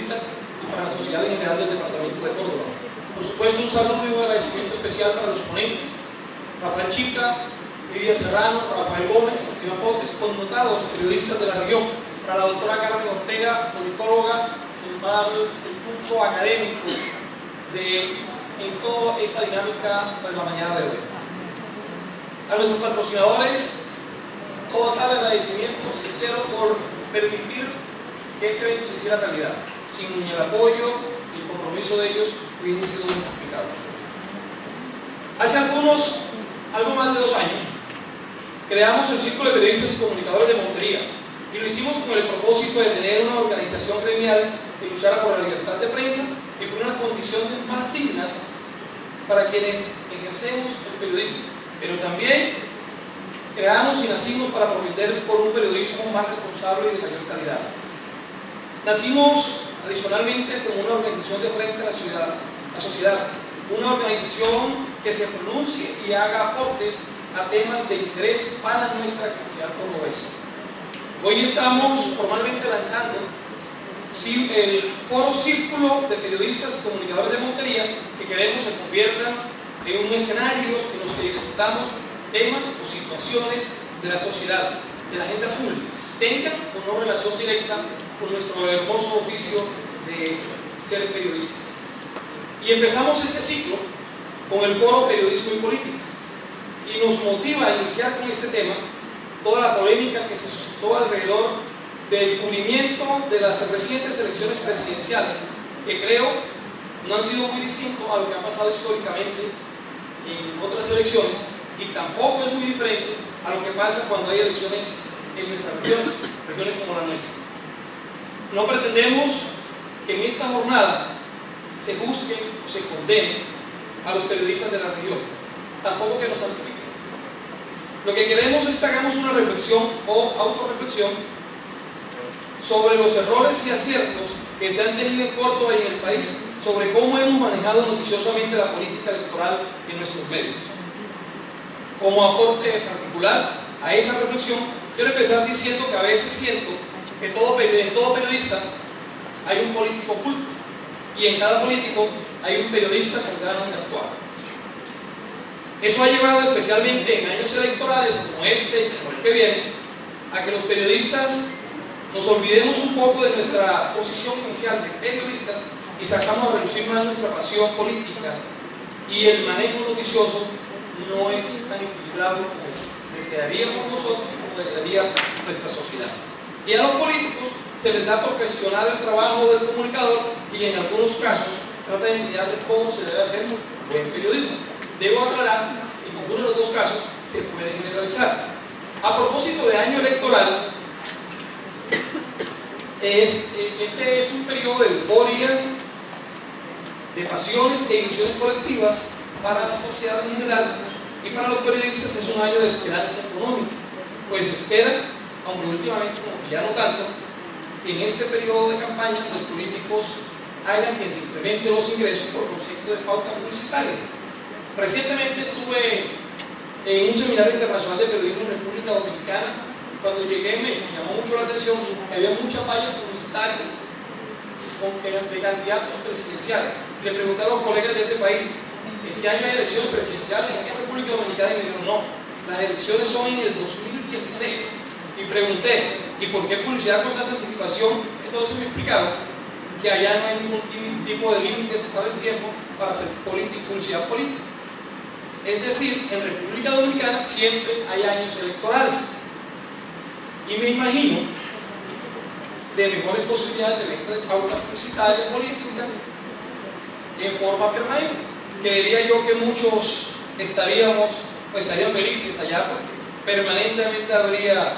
periodistas y para la sociedad en general del departamento de Córdoba. Por supuesto, un saludo y un agradecimiento especial para los ponentes, Rafael Chica, Lidia Serrano, Rafael Gómez, Iván Potes, connotados periodistas de la región, para la doctora Carmen Ortega, politóloga, el curso académico en toda esta dinámica de la mañana de hoy. A nuestros patrocinadores, total agradecimiento sincero por permitir que este evento se hiciera realidad. Sin el apoyo y el compromiso de ellos hubiese sido muy complicado. Hace algo más de 2 años, creamos el Círculo de Periodistas y Comunicadores de Montería y lo hicimos con el propósito de tener una organización gremial que luchara por la libertad de prensa y por unas condiciones más dignas para quienes ejercemos el periodismo, pero también creamos y nacimos para propender por un periodismo más responsable y de mayor calidad. Nacimos adicionalmente como una organización de frente a la sociedad, una organización que se pronuncie y haga aportes a temas de interés para nuestra comunidad cordobesa. Hoy estamos formalmente lanzando el Foro Círculo de Periodistas y Comunicadores de Montería, que queremos se conviertan en un escenario en los que discutamos temas o situaciones de la sociedad, de la agenda pública, tengan o no relación directa con nuestro hermoso oficio de ser periodistas. Y empezamos este ciclo con el Foro Periodismo y Política, y nos motiva a iniciar con este tema toda la polémica que se suscitó alrededor del cubrimiento de las recientes elecciones presidenciales, que creo no han sido muy distintos a lo que ha pasado históricamente en otras elecciones, y tampoco es muy diferente a lo que pasa cuando hay elecciones en nuestras regiones como la nuestra. No pretendemos que en esta jornada se juzgue o se condene a los periodistas de la región, tampoco que nos santifiquen. Lo que queremos es que hagamos una reflexión o autorreflexión sobre los errores y aciertos que se han tenido en Córdoba y en el país, sobre cómo hemos manejado noticiosamente la política electoral en nuestros medios. Como aporte particular a esa reflexión, quiero empezar diciendo que a veces siento que en todo periodista hay un político oculto, y en cada político hay un periodista con ganas de actuar. Eso ha llevado, especialmente en años electorales como este y como el que viene, a que los periodistas nos olvidemos un poco de nuestra posición inicial de periodistas y sacamos a relucir más nuestra pasión política, y el manejo noticioso no es tan equilibrado como desearíamos nosotros y como desearía nuestra sociedad. Y a los políticos se les da por cuestionar el trabajo del comunicador, y en algunos casos trata de enseñarles cómo se debe hacer buen periodismo. Debo aclarar que en algunos de los 2 casos se puede generalizar. A propósito de año electoral, este es un periodo de euforia, de pasiones e ilusiones colectivas para la sociedad en general, y para los periodistas es un año de esperanza económica, pues esperan, aunque últimamente como que ya no tanto, que en este periodo de campaña los políticos hagan que se incrementen los ingresos por concepto de pauta publicitaria. Recientemente estuve en un seminario internacional de periodismo en República Dominicana. Cuando llegué me llamó mucho la atención que había muchas vallas publicitarias de candidatos presidenciales. Le pregunté a los colegas de ese país, ¿este año hay elecciones presidenciales aquí en República Dominicana? Y me dijeron, no, las elecciones son en el 2016. Y pregunté, ¿y por qué publicidad con tanta anticipación? Entonces me explicaron que allá no hay ningún tipo de límites para el tiempo para hacer publicidad política. Es decir, en República Dominicana siempre hay años electorales. Y me imagino de mejores posibilidades de venta de pauta publicitaria política en forma permanente. Creería yo que muchos estarían felices allá, porque permanentemente habría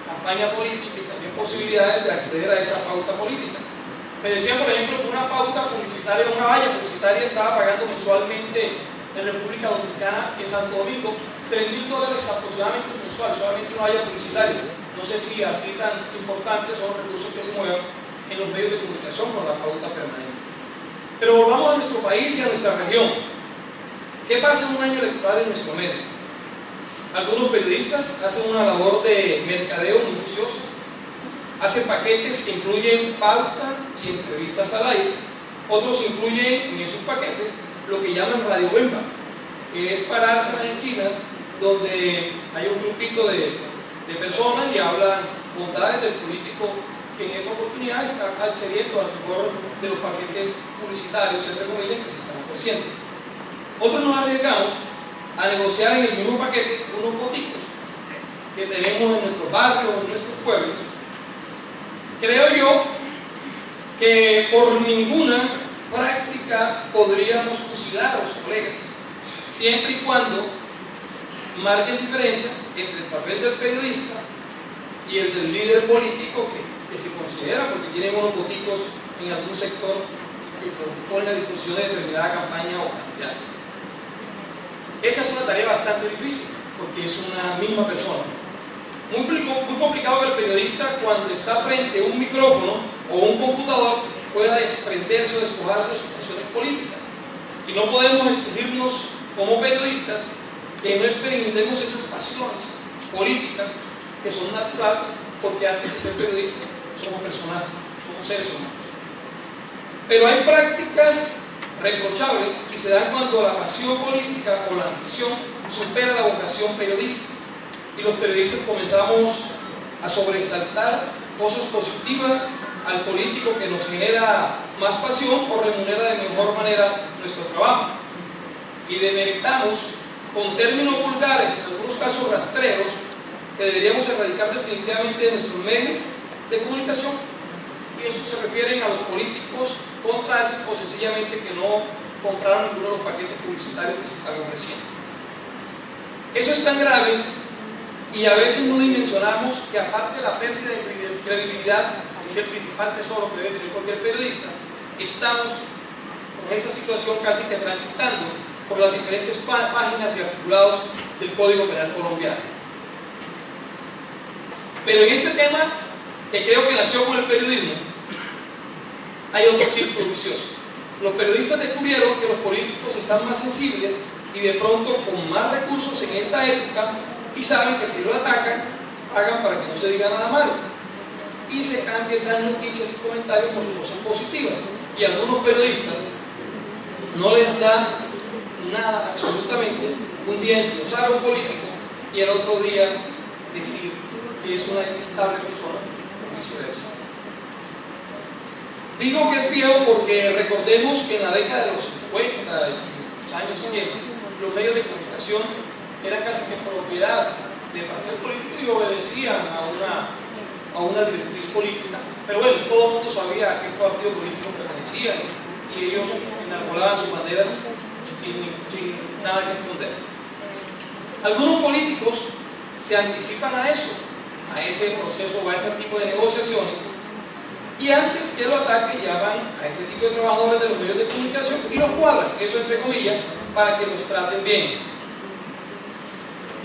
campaña política y también posibilidades de acceder a esa pauta política. Me decían, por ejemplo, que una pauta publicitaria, una valla publicitaria estaba pagando mensualmente en República Dominicana, en Santo Domingo, $3.000 aproximadamente mensual, solamente una valla publicitaria. No sé si así tan importantes son los recursos que se mueven en los medios de comunicación con la pauta permanente. Pero volvamos a nuestro país y a nuestra región. ¿Qué pasa en un año electoral en nuestro medio? Algunos periodistas hacen una labor de mercadeo minucioso, hacen paquetes que incluyen pauta, y entrevistas al aire. Otros incluyen en esos paquetes lo que llaman Radio Wemba, que es pararse en las esquinas donde hay un grupito de personas y hablan bondades del político que en esa oportunidad está accediendo al mejor de los paquetes publicitarios, entre comillas, que se están ofreciendo. Otros nos arriesgamos a negociar en el mismo paquete unos boticos que tenemos en nuestros barrios, en nuestros pueblos. Creo yo que por ninguna práctica podríamos fusilar a los colegas, siempre y cuando marquen diferencia entre el papel del periodista y el del líder político que se considera, porque tienen unos boticos en algún sector que ponen a disposición de determinada campaña o candidato. Esa es una tarea bastante difícil, porque es una misma persona. Muy complicado que el periodista, cuando está frente a un micrófono o un computador, pueda desprenderse o despojarse de sus pasiones políticas. Y no podemos exigirnos como periodistas que no experimentemos esas pasiones políticas que son naturales, porque antes de ser periodistas somos personas, somos seres humanos. Pero hay prácticas reprochables y se dan cuando la pasión política o la ambición supera la vocación periodística y los periodistas comenzamos a sobresaltar cosas positivas al político que nos genera más pasión o remunera de mejor manera nuestro trabajo, y demeritamos con términos vulgares, en algunos casos rastreros, que deberíamos erradicar definitivamente de nuestros medios de comunicación, y eso se refieren a los políticos contrarios o sencillamente que no compraron ninguno de los paquetes publicitarios que se están ofreciendo. Eso es tan grave y a veces no dimensionamos que, aparte de la pérdida de credibilidad, que es el principal tesoro que debe tener cualquier periodista, estamos con esa situación casi que transitando por las diferentes páginas y articulados del Código Penal colombiano. Pero en este tema, que creo que nació con el periodismo, hay otro círculo vicioso. Los periodistas descubrieron que los políticos están más sensibles y de pronto con más recursos en esta época, y saben que si lo atacan, pagan para que no se diga nada malo y se cambien las noticias y comentarios por cosas positivas, y a algunos periodistas no les da nada absolutamente un día endosar a un político y el otro día decir que es una inestable persona o viceversa. Digo que es viejo porque recordemos que en la década de los 50 y los años siguientes los medios de comunicación eran casi que propiedad de partidos políticos y obedecían a una directriz política, pero bueno, todo el mundo sabía a qué partido político pertenecían y ellos enarbolaban sus banderas sin nada que esconder. Algunos políticos se anticipan a eso, a ese proceso o a ese tipo de negociaciones, y antes que lo ataquen llaman a ese tipo de trabajadores de los medios de comunicación y los cuadran, eso entre comillas, para que los traten bien.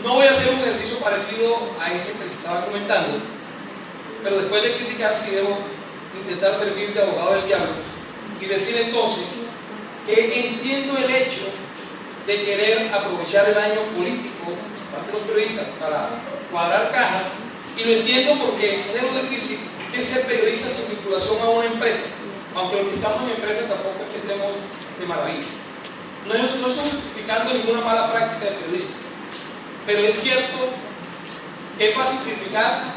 No voy a hacer un ejercicio parecido a este que les estaba comentando, pero después de criticar sí debo intentar servir de abogado del diablo y decir entonces que entiendo el hecho de querer aprovechar el año político parte de los periodistas para cuadrar cajas, y lo entiendo porque sé lo difícil que es ser periodista sin vinculación a una empresa, aunque los que estamos en empresas tampoco es que estemos de maravilla. No estoy justificando ninguna mala práctica de periodistas, pero es cierto que es fácil criticar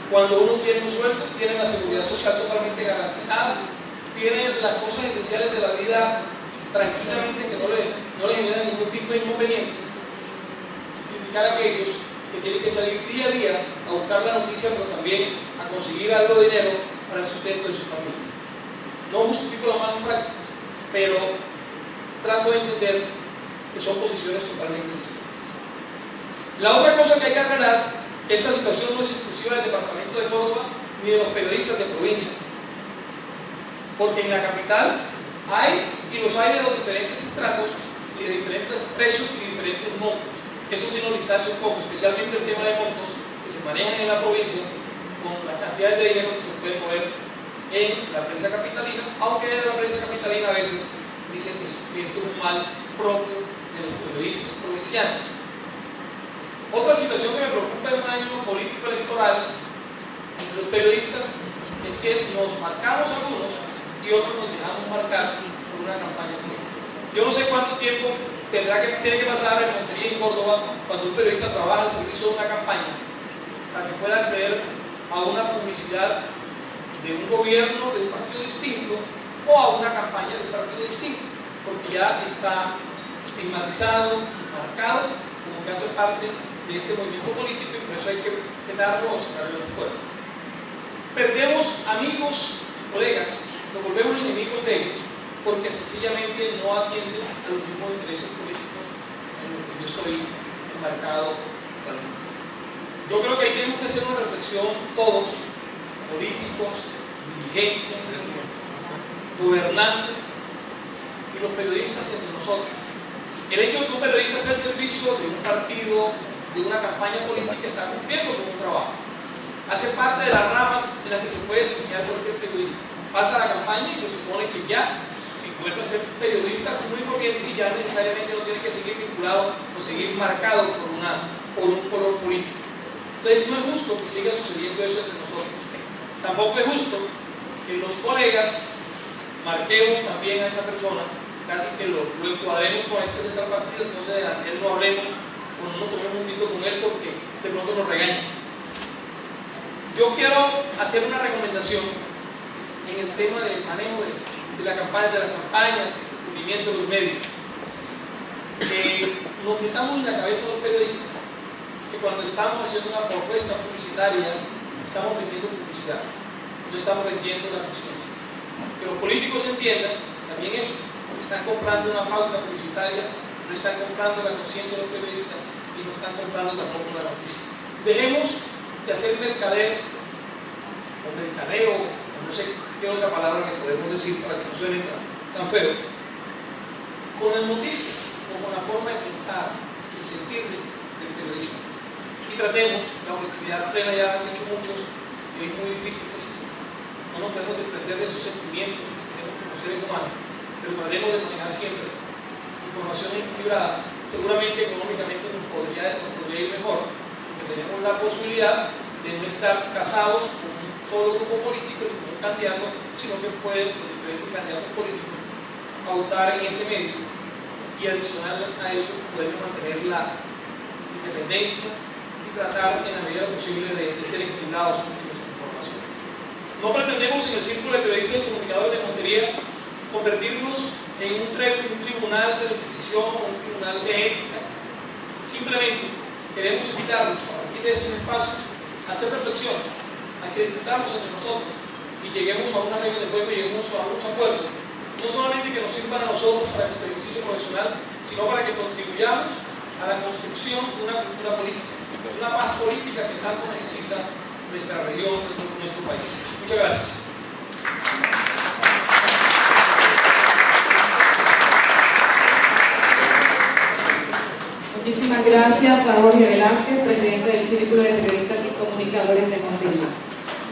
cuando uno tiene un sueldo, tiene la seguridad social totalmente garantizada, tiene las cosas esenciales de la vida tranquilamente, que no le generan ningún tipo de inconvenientes. Criticar a aquellos que tienen que salir día a día a buscar la noticia, pero también a conseguir algo de dinero para el sustento de sus familias. No justifico las malas prácticas, pero trato de entender que son posiciones totalmente distintas. La otra cosa que hay que aclarar, que esta situación no es exclusiva del departamento de Córdoba ni de los periodistas de provincia, porque en la capital hay, y los hay de los diferentes estratos y de diferentes precios y diferentes montos. Eso sí nos distancia un poco, especialmente el tema de montos que se manejan en la provincia con las cantidades de dinero que se pueden mover en la prensa capitalina, aunque la prensa capitalina a veces dicen que este es un mal propio de los periodistas provincianos. Otra situación que me preocupa en un año político electoral entre los periodistas es que nos marcamos algunos, y otros nos dejamos marcar por una campaña política. Yo no sé cuánto tiempo tiene que pasar en Montería y en Córdoba cuando un periodista trabaja al servicio de una campaña para que pueda acceder a una publicidad de un gobierno de un partido distinto o a una campaña de un partido distinto, porque ya está estigmatizado, marcado como que hace parte de este movimiento político, y por eso hay que quitarlo o cerrarle las puertas. Perdemos amigos, colegas, nos volvemos enemigos de ellos porque sencillamente no atienden a los mismos intereses políticos en los que yo estoy embarcado actualmente. Yo creo que ahí tenemos que hacer una reflexión todos, políticos, dirigentes, gobernantes y los periodistas entre nosotros. El hecho de que un periodista esté al servicio de un partido, de una campaña política, está cumpliendo con un trabajo. Hace parte de las ramas en las que se puede desempeñar cualquier periodista. Pasa la campaña y se supone que ya vuelve a ser periodista común y corriente y ya necesariamente no tiene que seguir vinculado o seguir marcado por un color político. Entonces no es justo que siga sucediendo eso entre nosotros. Tampoco es justo que los colegas marquemos también a esa persona, casi que lo encuadremos con este de tal partido, entonces delante de él no hablemos o no nos tomemos un tito con él porque de pronto nos regaña. Yo quiero hacer una recomendación en el tema del manejo de las campañas, el cubrimiento de los medios. Nos metamos en la cabeza los periodistas que cuando estamos haciendo una propuesta publicitaria estamos vendiendo publicidad, no estamos vendiendo la conciencia. Que los políticos entiendan también eso, están comprando una pauta publicitaria, no están comprando la conciencia de los periodistas y no están comprando tampoco la noticia. Dejemos de hacer mercadeo, no sé qué otra palabra que podemos decir para que no suene tan feo, con las noticias o con la forma de pensar y sentir del periodista. Y tratemos la objetividad plena, ya han dicho muchos, que es muy difícil que exista. No nos podemos desprender de esos sentimientos que tenemos como seres humanos, pero tratemos de manejar siempre informaciones equilibradas. Seguramente económicamente nos podría ir mejor, porque tenemos la posibilidad de no estar casados con un solo grupo político ni con un candidato, sino que pueden los diferentes candidatos políticos pautar en ese medio y adicional a ello poder mantener la independencia y tratar en la medida posible de ser equilibrados en nuestra información. No pretendemos en el círculo de periodistas y comunicadores de Montería convertirnos en un tribunal de decisión o un tribunal de ética. Simplemente queremos invitarlos a partir de estos espacios a hacer reflexión, a que discutamos entre nosotros y lleguemos a una regla de juego y lleguemos a unos acuerdos. No solamente que nos sirvan a nosotros para nuestro ejercicio profesional, sino para que contribuyamos a la construcción de una cultura política, una paz política que tanto necesita nuestra región, nuestro país. Muchas gracias. Muchísimas gracias a Jorge Velázquez, presidente del Círculo de Periodistas y Comunicadores de Montería.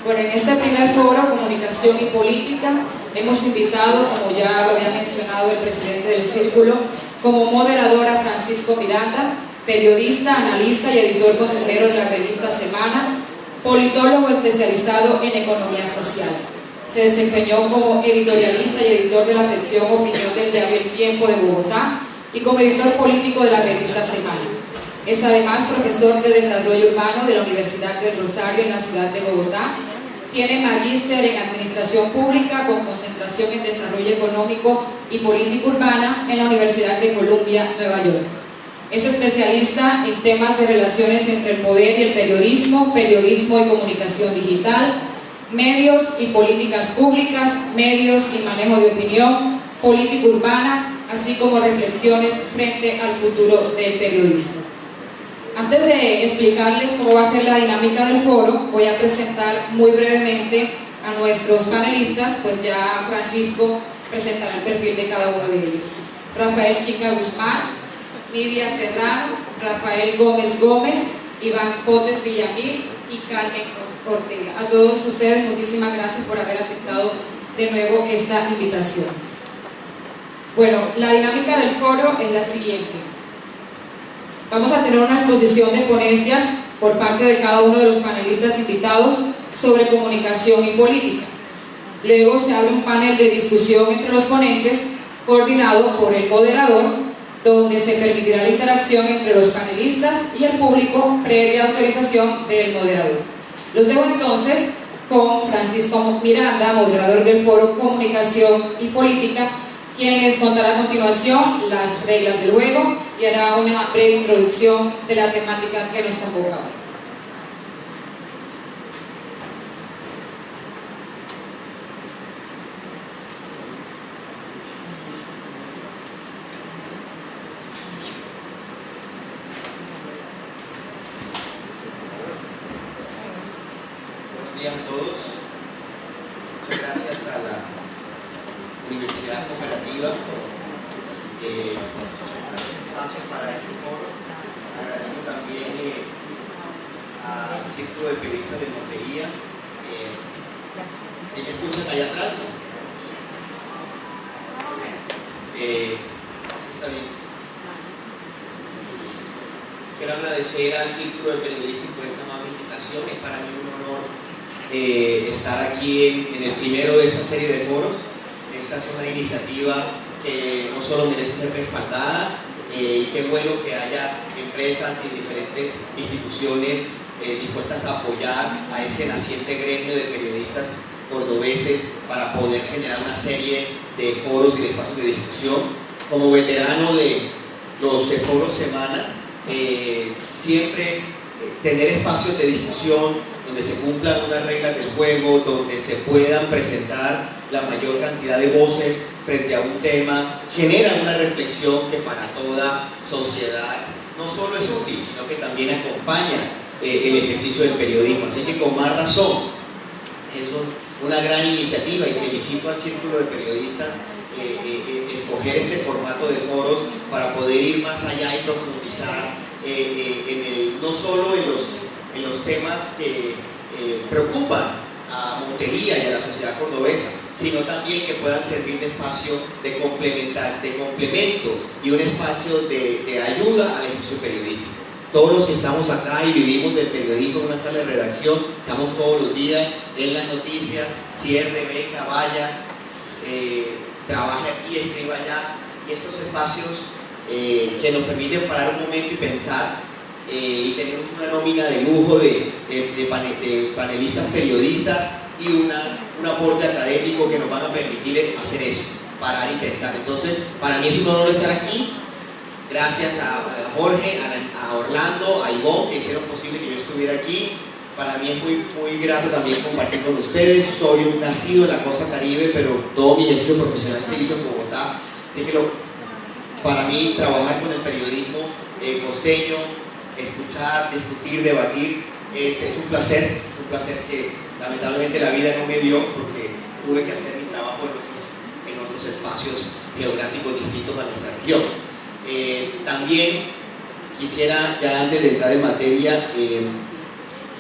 Bueno, en este primer foro, Comunicación y Política, hemos invitado, como ya lo había mencionado el presidente del Círculo, como moderador a Francisco Miranda, periodista, analista y editor consejero de la revista Semana, politólogo especializado en economía social. Se desempeñó como editorialista y editor de la sección Opinión del Diario El Tiempo de Bogotá y como editor político de la revista Semana. Es además profesor de Desarrollo Urbano de la Universidad del Rosario en la ciudad de Bogotá. Tiene magíster en Administración Pública con concentración en Desarrollo Económico y Política Urbana en la Universidad de Columbia, Nueva York. Es especialista en temas de relaciones entre el poder y el periodismo, periodismo y comunicación digital, medios y políticas públicas, medios y manejo de opinión, política urbana, así como reflexiones frente al futuro del periodismo. Antes de explicarles cómo va a ser la dinámica del foro, voy a presentar muy brevemente a nuestros panelistas, pues ya Francisco presentará el perfil de cada uno de ellos. Rafael Chica Guzmán, Nidia Serrano, Rafael Gómez Gómez, Iván Potes Villamil y Carmen Ortega. A todos ustedes muchísimas gracias por haber aceptado de nuevo esta invitación. Bueno, la dinámica del foro es la siguiente. Vamos a tener una exposición de ponencias por parte de cada uno de los panelistas invitados sobre comunicación y política. Luego se abre un panel de discusión entre los ponentes, coordinado por el moderador, donde se permitirá la interacción entre los panelistas y el público previa autorización del moderador. Los dejo entonces con Francisco Miranda, moderador del Foro Comunicación y Política, quien les contará a continuación las reglas del juego y hará una breve introducción de la temática que nos convoca hoy. Buenos días a todos. Muchas gracias a la Universidad Cooperativa por el espacio para este foro. Agradezco también al Círculo de Periodistas de Montería. ¿Sí me escuchan allá atrás? ¿No? Así está bien. Quiero agradecer al Círculo de Periodistas por esta amable invitación. Es para mí un honor estar aquí en el primero de esta serie de foros. Esta es una iniciativa que no solo merece ser respaldada, y qué bueno que haya empresas y diferentes instituciones dispuestas a apoyar a este naciente gremio de periodistas cordobeses para poder generar una serie de foros y de espacios de discusión. Como veterano de los foros semana, siempre tener espacios de discusión donde se cumplan unas reglas del juego, donde se puedan presentar la mayor cantidad de voces frente a un tema, genera una reflexión que para toda sociedad no solo es útil, sino que también acompaña el ejercicio del periodismo. Así que con más razón, es una gran iniciativa y felicito al Círculo de Periodistas escoger este formato de foros para poder ir más allá y profundizar no solo en los temas que preocupan a Montería y a la sociedad cordobesa, sino también que puedan servir de espacio de complemento y un espacio de ayuda al ejercicio periodístico. Todos los que estamos acá y vivimos del periodismo en una sala de redacción, estamos todos los días en las noticias, cierre, beca, vaya, trabaje aquí, escriba allá, y estos espacios que nos permiten parar un momento y pensar, y tenemos una nómina de lujo de panelistas periodistas y un aporte académico que nos van a permitir hacer eso, parar y pensar. Entonces, para mí es un honor estar aquí. Gracias a Jorge, a Orlando, a Ivonne, que hicieron posible que yo estuviera aquí. Para mí es muy grato también compartir con ustedes. Soy un nacido en la costa caribe, pero todo mi ejercicio profesional se hizo en Bogotá. Así que para mí trabajar con el periodismo costeño, escuchar, discutir, debatir, es un placer que lamentablemente la vida no me dio porque tuve que hacer mi trabajo en otros espacios geográficos distintos a nuestra región. También quisiera, ya antes de entrar en materia,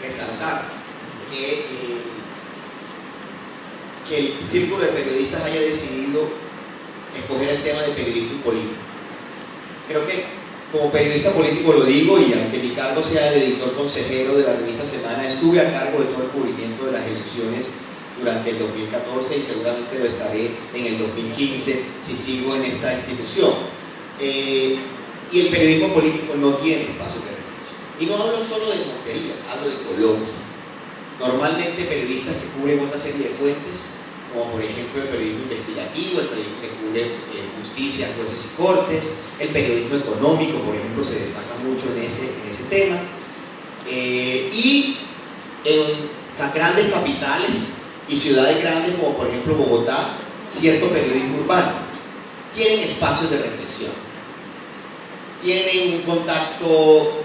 resaltar que el Círculo de Periodistas haya decidido escoger el tema de periodismo y política. Creo que como periodista político lo digo, y aunque mi cargo sea de editor consejero de la revista Semana, estuve a cargo de todo el cubrimiento de las elecciones durante el 2014 y seguramente lo estaré en el 2015 si sigo en esta institución. Y el periodismo político no tiene espacios de reflexión. Y no hablo solo de Montería, hablo de Colombia. Normalmente periodistas que cubren otra serie de fuentes, como por ejemplo el periodismo investigativo, el periodismo que cubre justicia, jueces y cortes, el periodismo económico, por ejemplo, se destaca mucho en ese tema. Y en grandes capitales y ciudades grandes, como por ejemplo Bogotá, cierto periodismo urbano, tienen espacios de reflexión, tienen un contacto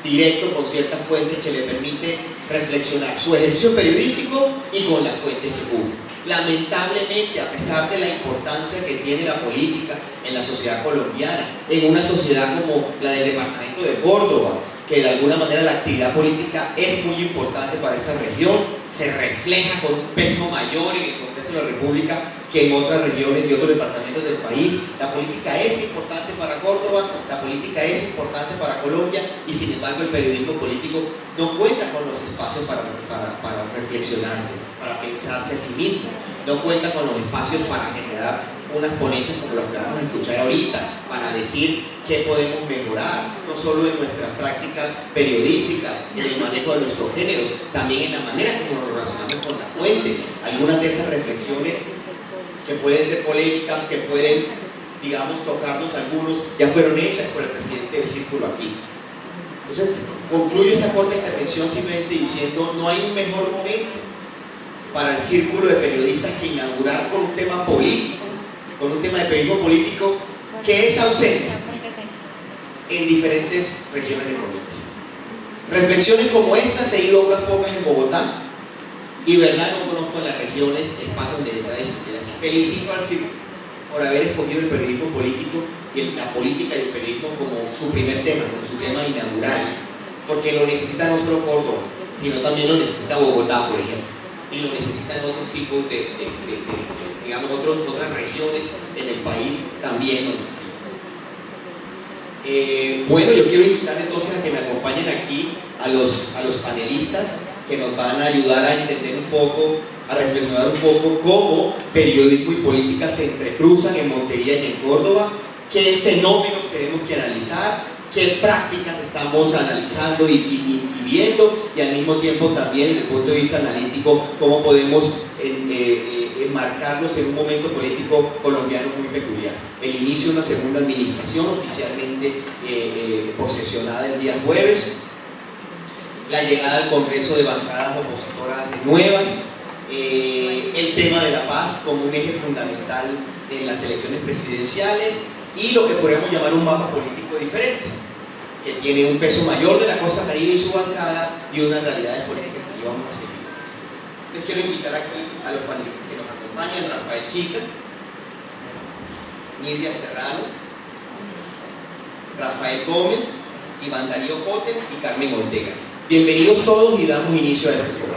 directo con ciertas fuentes que le permite reflexionar su ejercicio periodístico y con las fuentes que cubre. Lamentablemente, a pesar de la importancia que tiene la política en la sociedad colombiana, en una sociedad como la del departamento de Córdoba, que de alguna manera la actividad política es muy importante para esta región, se refleja con un peso mayor en el Congreso de la República que en otras regiones y otros departamentos del país. La política es importante para Córdoba, la política es importante para Colombia, y sin embargo el periodismo político no cuenta con los espacios para reflexionarse, para pensarse a sí mismo, no cuenta con los espacios para generar unas ponencias como las que vamos a escuchar ahorita, para decir qué podemos mejorar, no solo en nuestras prácticas periodísticas, en el manejo de nuestros géneros, también en la manera como nos relacionamos con las fuentes. Algunas de esas reflexiones que pueden ser polémicas, que pueden, digamos, tocarnos algunos, ya fueron hechas por el presidente del círculo aquí. Entonces, concluyo esta corta intervención simplemente diciendo, no hay un mejor momento para el círculo de periodistas que inaugurar con un tema político, con un tema de periodismo político que es ausente en diferentes regiones de Colombia. Reflexiones como estas he ido a unas pocas en Bogotá, y verdad no conozco en las regiones espacios donde detrás de discutir así. Felicito al círculo por haber escogido el periodismo político y la política y el periodismo como su primer tema, como su tema inaugural, porque lo necesita no solo Córdoba, sino también lo necesita Bogotá, por ejemplo, y lo necesitan otros tipos digamos, otras regiones en el país también lo necesitan. Bueno, yo quiero invitar entonces a que me acompañen aquí a los panelistas que nos van a ayudar a entender un poco, a reflexionar un poco cómo periodismo y política se entrecruzan en Montería y en Córdoba, qué fenómenos tenemos que analizar, qué prácticas estamos analizando y viendo, y al mismo tiempo también desde el punto de vista analítico cómo podemos enmarcarnos en un momento político colombiano muy peculiar. El inicio de una segunda administración oficialmente posesionada el día jueves, la llegada al Congreso de bancadas opositoras nuevas, el tema de la paz como un eje fundamental en las elecciones presidenciales, y lo que podríamos llamar un mapa político diferente, que tiene un peso mayor de la costa caribe y su bancada y unas realidades políticas que íbamos a seguir. Les quiero invitar aquí a los panelistas que nos acompañan: Rafael Chica, Nidia Serrano, Rafael Gómez, Iván Darío Cotes y Carmen Ortega. Bienvenidos todos y damos inicio a este foro.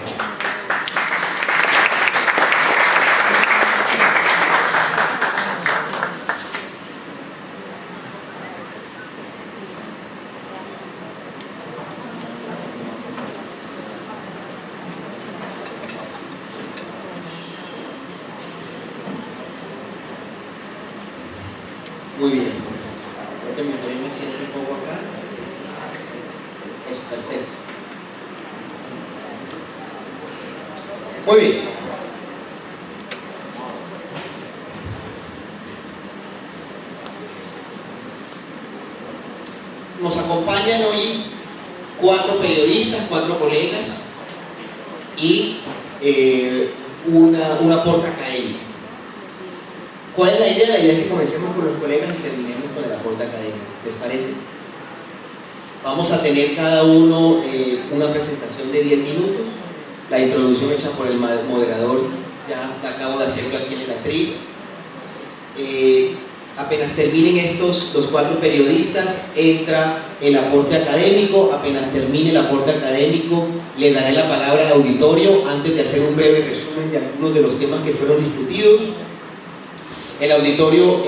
Muy bien. Creo que mejor me siento un poco acá. Es perfecto. Muy bien. Nos acompañan hoy 4 periodistas, 4 colegas y un aporte académico. ¿Cuál es la idea? La idea es que comencemos con los colegas y terminemos con el aporte académico. ¿Les parece? Vamos a tener cada uno una presentación de 10 minutos. La introducción hecha por el moderador ya la acabo de hacerlo aquí en el atril. Apenas terminen los 4 periodistas, entra el aporte académico. Apenas termine el aporte académico, le daré la palabra al auditorio antes de hacer un breve resumen de algunos de los temas que fueron discutidos. El auditorio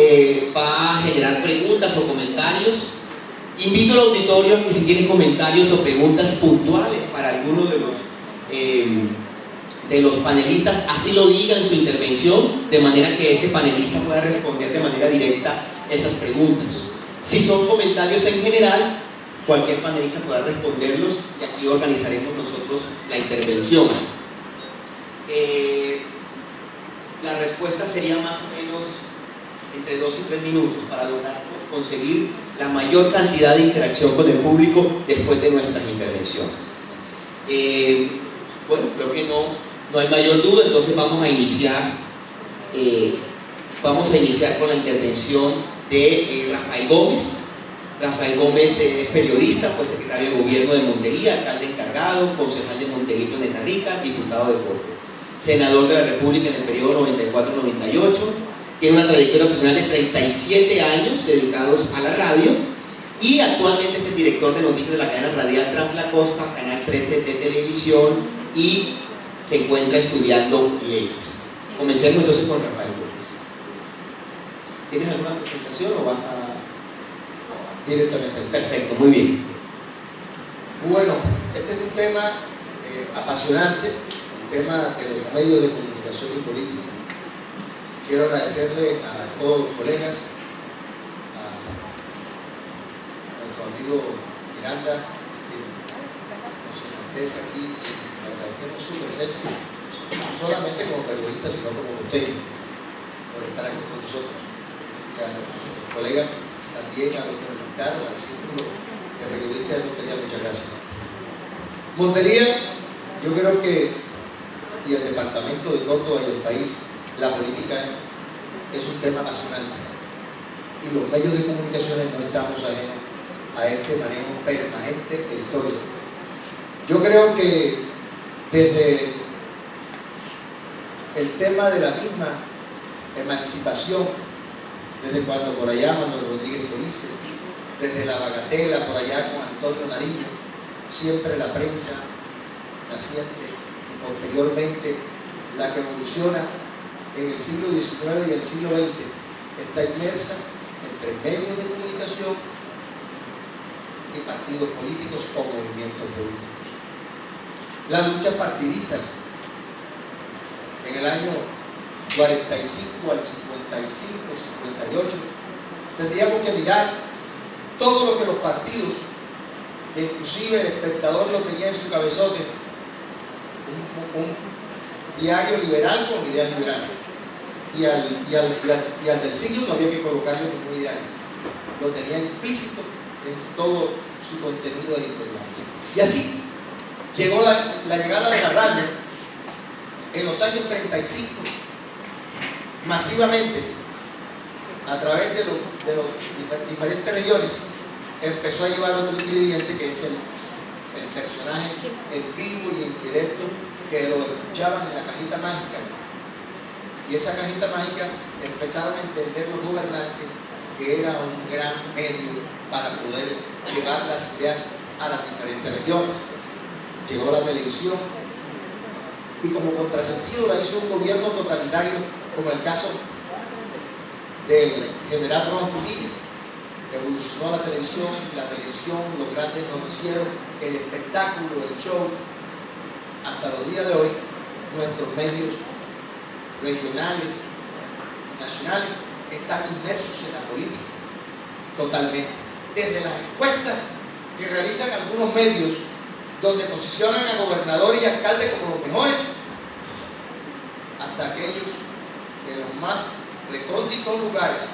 va a generar preguntas o comentarios. Invito al auditorio a que si tienen comentarios o preguntas puntuales para alguno de los panelistas, así lo diga en su intervención, de manera que ese panelista pueda responder de manera directa esas preguntas. Si son comentarios en general, cualquier panelista podrá responderlos y aquí organizaremos nosotros la intervención. La respuesta sería más o menos entre 2 y 3 minutos para lograr conseguir la mayor cantidad de interacción con el público después de nuestras intervenciones. Bueno, creo que no hay mayor duda, entonces vamos a iniciar con la intervención de Rafael Gómez. Rafael Gómez es periodista, fue secretario de Gobierno de Montería, alcalde encargado, concejal de Montería y Planeta Rica, diputado de Córdoba, senador de la República en el periodo 94-98, tiene una trayectoria profesional de 37 años dedicados a la radio y actualmente es el director de noticias de la cadena radial Translacosta, Canal 13 de televisión, y se encuentra estudiando leyes. Comencemos entonces con Rafael Gómez. ¿Tienes alguna presentación o vas a...? Directamente aquí. Perfecto, muy bien. Bueno, este es un tema apasionante, el tema de los medios de comunicación y política. Quiero agradecerle a todos los colegas, a nuestro amigo Miranda, que nos enaltece aquí, y agradecemos su presencia, no solamente como periodista, sino como costeño, por estar aquí con nosotros. Y a los colegas también, a los que nos invitaron, al círculo de periodistas de Montería, muchas gracias. Montería, yo creo que, y el departamento de Córdoba y el país, la política es un tema apasionante. Y los medios de comunicaciones no estamos ajenos a este manejo permanente e histórico. Yo creo que desde el tema de la misma emancipación, desde cuando por allá Manuel Rodríguez Torice, desde la bagatela por allá con Antonio Nariño, siempre la prensa naciente y posteriormente la que evoluciona en el siglo XIX y el siglo XX está inmersa entre medios de comunicación y partidos políticos o movimientos políticos. Las luchas partidistas en el año 45 al 55, 58, tendríamos que mirar todo lo que los partidos, que inclusive el espectador lo tenía en su cabezote, un diario liberal con ideas liberales. Y al del siglo no había que colocarle ningún ideal. Lo tenía implícito en todo su contenido editorial. Y así llegó la llegada de la radio en los años 35, masivamente, a través de los diferentes regiones, empezó a llevar otro ingrediente, que es el personaje en vivo y en directo, que lo escuchaban en la cajita mágica. Y esa cajita mágica empezaron a entender los gobernantes que era un gran medio para poder llevar las ideas a las diferentes regiones. Llegó la televisión y como contrasentido la hizo un gobierno totalitario, como el caso del general Rojas Pinilla. Evolucionó la televisión, los grandes noticieros, el espectáculo, el show. Hasta los días de hoy, nuestros medios regionales, nacionales, están inmersos en la política, totalmente. Desde las encuestas que realizan algunos medios, donde posicionan a gobernadores y alcaldes como los mejores, hasta aquellos en los más recónditos lugares,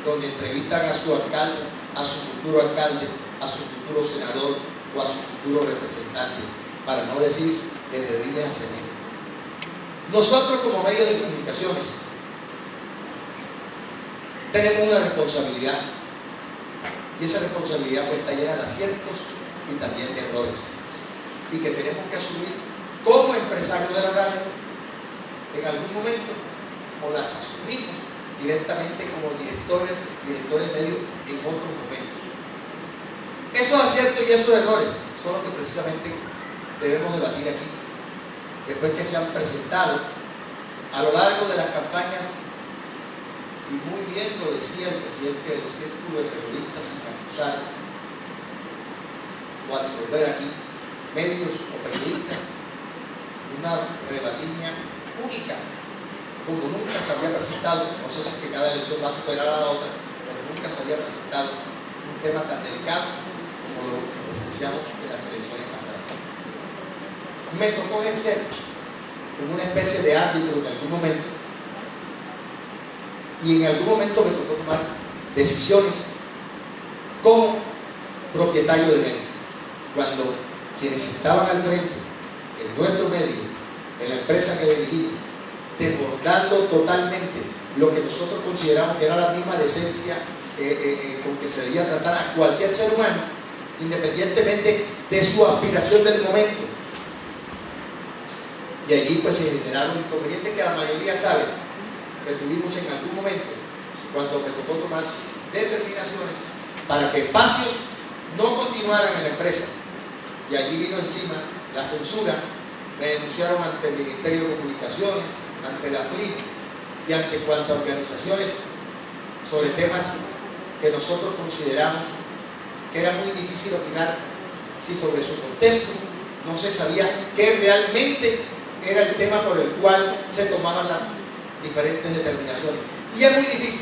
donde entrevistan a su alcalde, a su futuro alcalde, a su futuro senador o a su futuro representante, para no decir desde diles a senador. Nosotros como medios de comunicaciones tenemos una responsabilidad, y esa responsabilidad pues está llena de aciertos y también de errores, y que tenemos que asumir como empresarios de la radio en algún momento, o las asumimos directamente como directores medios en otros momentos. Esos aciertos y esos errores son los que precisamente debemos debatir aquí, después que se han presentado a lo largo de las campañas, y muy bien lo decía el presidente del Círculo de Periodistas, sin acusar o absolver aquí medios o periodistas, una rebatiña única, como nunca se había presentado. No sé si es que cada elección va a superar a la otra, pero nunca se había presentado un tema tan delicado como lo que presenciamos en las elecciones pasadas. Me tocó ejercer como una especie de árbitro en algún momento, y en algún momento me tocó tomar decisiones como propietario de medio, cuando quienes estaban al frente en nuestro medio, en la empresa que dirigimos, desbordando totalmente lo que nosotros consideramos que era la misma decencia con que se debía tratar a cualquier ser humano, independientemente de su aspiración del momento. Y allí pues se generaron inconvenientes que la mayoría sabe que tuvimos en algún momento, cuando me tocó tomar determinaciones para que espacios no continuaran en la empresa. Y allí vino encima la censura. Me denunciaron ante el Ministerio de Comunicaciones, ante la FLIC y ante cuantas organizaciones sobre temas que nosotros consideramos que era muy difícil opinar si sobre su contexto no se sabía qué realmente era el tema por el cual se tomaban las diferentes determinaciones. Y es muy difícil